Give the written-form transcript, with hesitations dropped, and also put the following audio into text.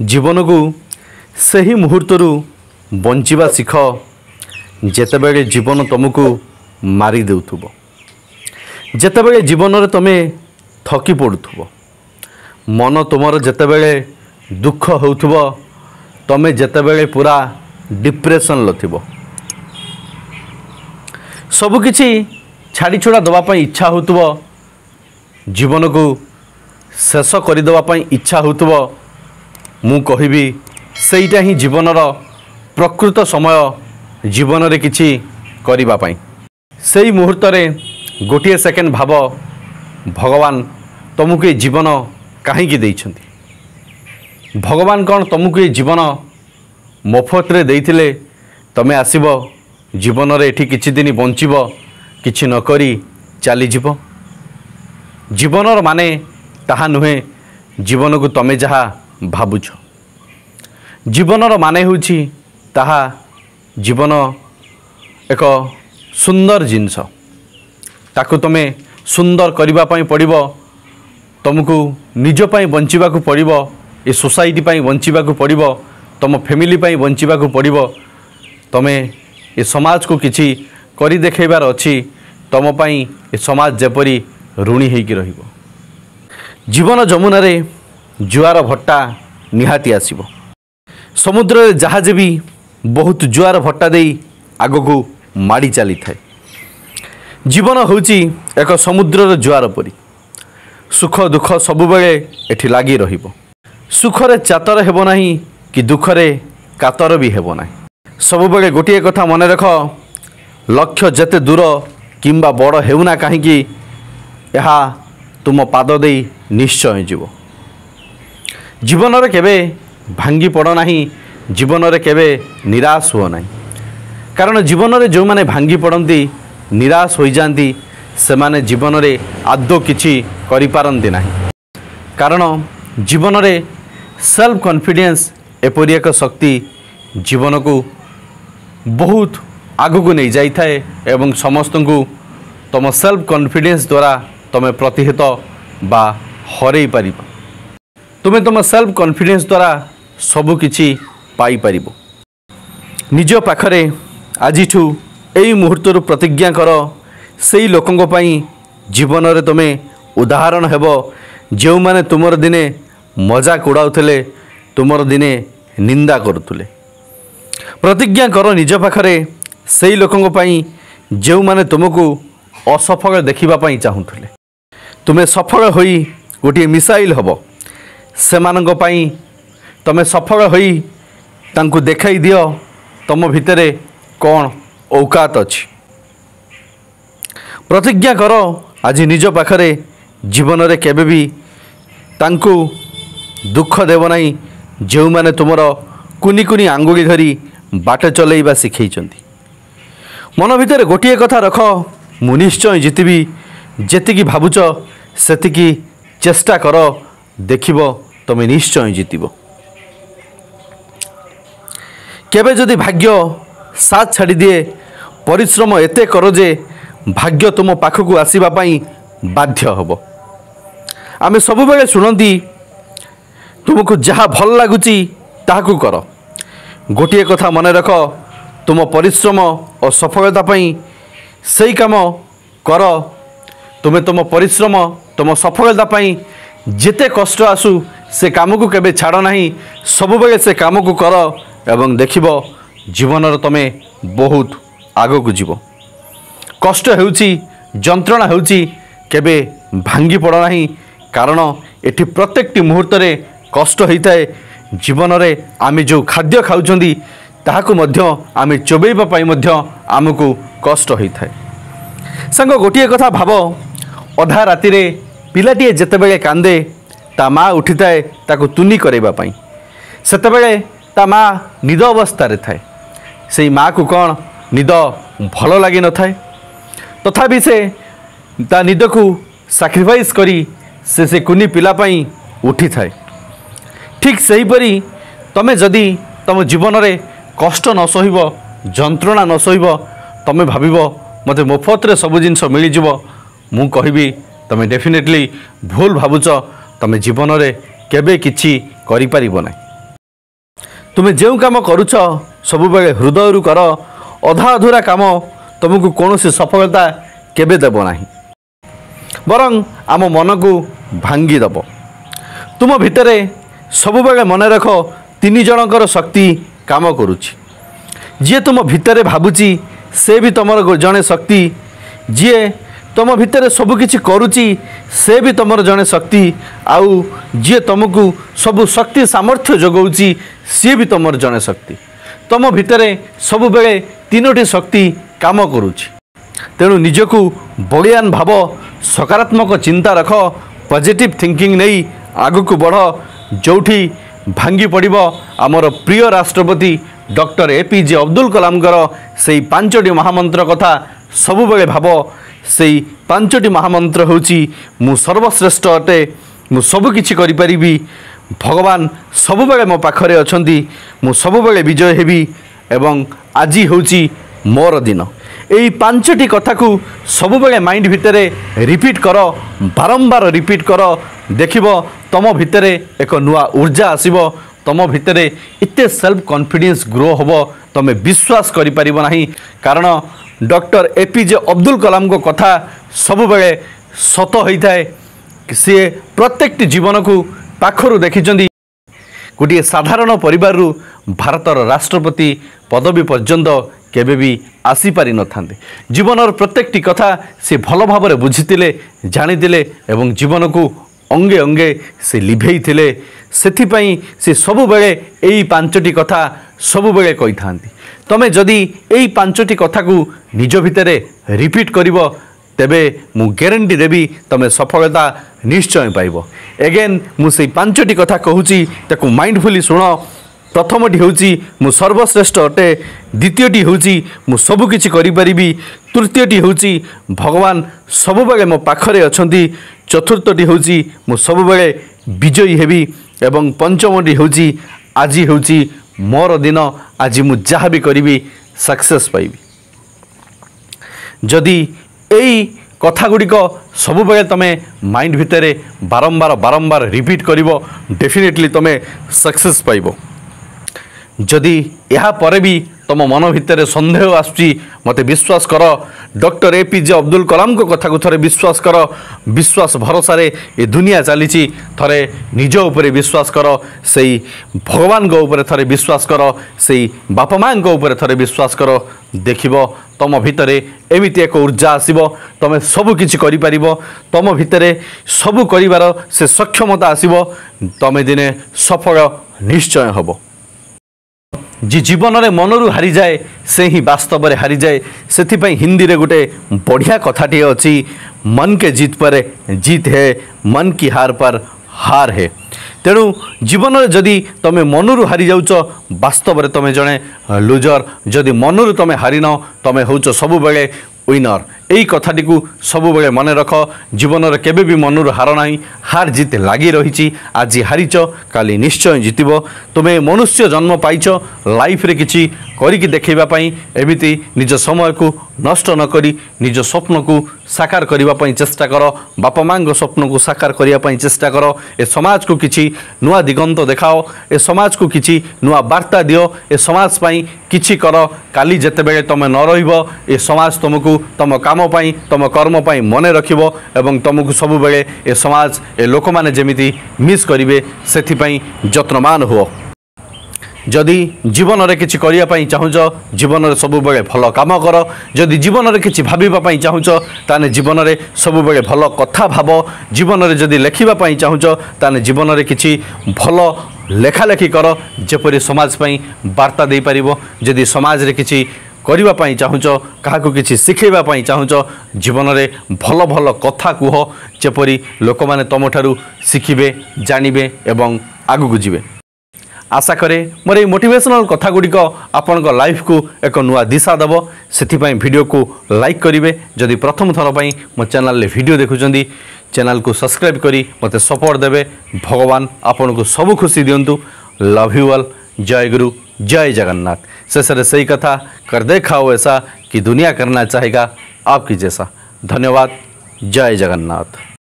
जीवन को सही मुहूर्त बंचिबा शिख जेतेबेले जीवन तुमको मारी देउथुबो जेतेबेले जीवन रे तुमे थकी पड़ुथुबो मन तुमर जेतेबेले दुख होउथुबो तुमे जेतेबेले पूरा डिप्रेशन लथिबो सबकिछि छाड़ी छुड़ा दवापाई इच्छा होउथुबो जीवन को शेष कर दवापाई इच्छा होउथुबो मु कहिबी सेईटा ही जीवनर प्रकृत समय जीवन रे किछि करिबा पाई सेई मुहूर्त रे गोटे सेकेंड भाव भगवान तुमको जीवन कहीं देइछंती भगवान कौन तुमको जीवन मफत रे देइथिले तमे आसीबो जीवन रे एठी किछि दिन बंचिबो किछि न करी चली जीवो जीवनर माने ताहा नुहे जीवन को तमे जहा भाबुछ जीवनर माने होछि ताहा जीवन एक सुंदर जिनस ताकू तमे सुंदर करिबा पई पड़िबो तुमको निज पई बंचिबा को पड़िबो ए सोसाइटी पई बंचिबा को पड़िबो तुम फैमिली पई बंचिबा को पड़िबो तमे ए समाज को किछि करी देखेबार अछि तुम पई ए समाज जेपरी ऋणी हेकि रहिबो जीवन जमुना रे जुआर भट्टा निहाती आसीबो समुद्र रे जहाज भी बहुत जुआर भट्टा देई आगो को माड़ी चली थाए जीवन होची एक समुद्र रे जुआर परी सुख दुख सब बेले एठी लागी रहिबो सुखरे चातर हेबो नाही कि दुखरे कातर भी हेबो नाही सब बेले गोटिए कथा मन रख लक्ष्य जेते दूर किंबा बड़ हेउना काहे कि यहा तुम पाद देई निश्चय जीवो जीवन रे केबे भांगी पड़ नाही जीवन रे केबे निराश हो नाही कारण जीवन रे जो माने भांगी पड़ती निराश हो जाती से माने जीवन रे आदौ किछि करि पारंती नाही कारण जीवन रे सेल्फ कॉन्फिडेंस एपरि एक शक्ति जीवन को बहुत आगु को नहीं जाई थाए एवं समस्त को तुम सेल्फ कॉन्फिडेंस द्वारा तुम प्रतिहित बा हरई पार तुम्हें तुम सेल्फ कॉन्फिडेंस द्वारा सबु किछि पाई पारिबो निज पाखरे आजिठू एई मुहूर्त प्रतिज्ञा कर सेई लोकंक पई जीवन रे तुमे उदाहरण हेबो जो माने तुमर दिने मजाक उड़ाउथले तुमर दिने निंदा करुथले प्रतिज्ञा कर निज पाखरे सेई लोकंक पई जो माने तुमको असफल देखिबा पई चाहुथले तुमे सफल होई गोटे मिसाइल हबो सेमानंक पई तमे सफल होई तांको देखाई दियो तुम भितरे कौन औकात अछि प्रतिज्ञा कर आज निज पाखरे जीवन रे केबे भी तांको दुख देव नाही जो माने तुमर कुनी कुनी आंगुली धरी बाट चलैबा सिखैचंती मन भितरे गोटिए कथा रख मु निश्चय जितिबी जेतिकी भाबुच सेतिकी चेष्टा कर देखिबो तमे निश्चय जितिबो केबे जदि भाग्य साथ छाड़ी दिए परिश्रम एते कर जे भाग्य तुम पाखक आसीबा पई बाध्य हबो आमे सब बेले सुनंती तुमको जहाँ भल लगुची ताहाकु कर गोटिए कथा मन रख तुम परिश्रम और सफलता पई सही काम कर तुम्हें तुम परिश्रम तुम सफलता पई जेते कष्ट आसु से काम को केबे छाड़ नाही सब बेले से काम को कर एवं देखिबो जीवन रे तमे बहुत आगो को जीवो कष्ट हेउची जंत्रणा हेउची केबे भांगी पड़ नाही कारण एठी प्रत्येकटी मुहूर्त रे कष्ट होइताए जीवन रे आमे जो खाद्य खाउचंदी ताहाकु मध्य आमे चोबेइबा पई मध्य आमको कष्ट होइताए संग गोटिए कथा भाबो अधा राति रे पिलाटिए जेतेबेले कांदे ता माँ उठिताए ताकु तुनी करेबा पई सेतेबेले ता माँ निद अवस्था रे थाए से माँ को कौन निद भल लगी न थाए तथापि से ता निद को सैक्रिफाइस करी से कुनी पिला पई उठी थाए ठीक सही परी तमे जदि तुम जीवन रे कष्ट न सहिब जंत्रणा न सहिब तमे भाबिबो मते मुफ्त रे सब जिनस मिली जिवो मु कहिबी तमे डेफिनेटली भूल भाबुच तमे जीवन रे केबे किछि करि परिबो नै तुमे जो काम करुछ सब बेले हृदय कर अधा अधूरा काम तुमको कौन सफलता केबे देव ना बरं आम मन को भांगी दब तुम भितर सब बेले मन रख तीन जनकर शक्ति काम करुछि जी तुम भितर भावुची से भी तुम जड़े शक्ति जी तुम भितर सबकि करुची से भी तुम जड़े शक्ति आउ जी तुमको सब शक्ति सामर्थ्य जगाऊँगी सी भी तुम जड़े शक्ति तुम भितर सब बेले तीनोटी शक्ति काम करुछि तेणु निजको बलियान भाव सकारात्मक चिंता रख पॉजिटिव थिंकिंग नहीं आगु बढ़ जोठी भांगी पड़िबो आमर प्रिय राष्ट्रपति डॉक्टर एपीजे अब्दुल कलाम से पांचटी महामंत्र कथा सबुबले भाव से पांचटी महामंत्र होची मु सर्वश्रेष्ठ अटे मु सबकिछि करि परिबी भगवान सबुबले मो पाखरे अछंती मु सबुबले विजय हेबी एवं आजी होची मोर दिन यही पांचटी कथा को सबुबले माइंड भितर रिपीट कर बारंबार रिपीट कर देखिब तुम भितर एक नुआ ऊर्जा आसीबो तुम भितर इत्ते सेल्फ कॉन्फिडेंस ग्रो होबो तुम विश्वास करि परिबो नाही कारण डॉक्टर एपीजे अब्दुल कलाम को कथा सबुबले सत होता है सी प्रत्येक जीवन को पाखरु देखिचंदी गोटे साधारण परिवार भारतर राष्ट्रपति पदवी पर्यंत केबे भी आसी पारि न थांते जीवन प्रत्येक कथा से भल भाव बुझीते जानीते एवं जीवन को अंगे अंगे से लिभेई थिले सेथिपाई से सबु बेले एई पांचटी कथा सबु बेले कहि थांती तमे जदि एई पांचटी कथा को निज भितरे रिपीट करिवो तेबे मु ग्यारंटी देबी तमे सफलता निश्चय पाइबो एगेन मु सेई पांचटी कथा कहूची ताकू माइंडफुली सुनो प्रथमटी होची मु सर्वश्रेष्ठ अटे द्वितीयटी होची मु सब किछि करि परिबी तृतीयटी होची भगवान सब बेले मो पाखरे अछंती चतुर्थटी होची मु सब बेले विजयी हेबी एवं पंचमटी होची आजी होची मोर दिन आज मु जहाँ भी करी सक्सेस पाइबी जदि यही कथा गुड़िक सब बेले तमे माइंड भितर बारंबार बारंबार रिपीट करिवो डेफिनेटली तमे सक्सेस पाइबो जदि या परे भी तुम मन भितर संदेह आसुची मते विश्वास कर डॉक्टर एपीजे अब्दुल कलाम को कथा को थरे विश्वास कर विश्वास भरोसा रे ये दुनिया चली थरे निज उपरे विश्वास कर से भगवान को ऊपर थरे विश्वास कर से बापा माँ को ऊपर थरे विश्वास कर देखिबो तुम भितर एमिति एक ऊर्जा आसीबो तुम सब किछि करि परिबो तुम भितर सब करिवार से सक्षमता आसीबो तुम दिने सफल निश्चय हबो जी जीवन रे मनरू हारी जाए से ही वास्तव रे हारी जाए से हिंदी रे गोटे बढ़िया कथाटी अच्छी मन के जीत पर जीत है मन की हार पर हार है तेणु जीवन रे जदि तुम मनरू हारी जाउच वास्तव रे तुम जड़े लुजर जदि मनरू तुम हारी न तुम होच सबु बेले विनर यही कथाटी को सबु बेले मन रख जीवन रे केबे भी मनरू हार नाही हार जीत लगी रही आज हारिच काली निश्चय जीतब तुम्हें मनुष्य जन्म पाइच लाइफ रे किछि करिकी देखैबा पई एमिति निज समय को नष्ट न करी निज स्वप्न को साकार करिबा पई चेष्टा कर बापा माँ स्वप्न को साकार करिबा पई चेष्टा कर ए समाज को किछि नुआ दिगंत देखाओ ए समाज को किछि नुआ वार्ता दियो ए समाज पई किछि कर काली जेतेबेले तमे न रहिबो ए समाज तुमको तुम काम पई तुम कर्म पई मने रखिबो एवं तुमको सब बेले ए समाज ए लोक माने जेमिति मिस करिवे सेथि पई यत्नमान हो जदि जीवन रे किछि करिया पई चाहुच जीवन रे सब बेले भल काम कर जदि जीवन रे किछि भाबिबा पई चाहुच ताने जीवन रे सब बेले भल कथा भाव जीवन रे जदि लेखिबा पई चाहुच ताने जीवन रे किछि भल लेखालेखि कर जेपरि समाज पई वार्ता दे परिबो जदि समाज रे किछि करिबा पई चाहुच काहाकु किछि सिखैबा पई चाहुच जीवन रे भल भल कथा कुह जेपरि लोक माने तमठारु सिखिबे जानिबे एवं आगु जिवे आशा करे मोर ये मोटिवेशनल कथा गुड़िक आपण लाइफ को एक नुआ दिशा दब से वीडियो को लाइक करेंगे जदि प्रथम थर पर मो चैनल रे वीडियो देखुं चैनल को सब्सक्राइब करी मते सपोर्ट देवे भगवान आपण को सब खुशी दिंतु लव यू ऑल जय गुरु जय जगन्नाथ शेष सही कथा कर देखाओ ऐसा कि दुनिया करना चाहेगा आपकी जैसा धन्यवाद जय जगन्नाथ।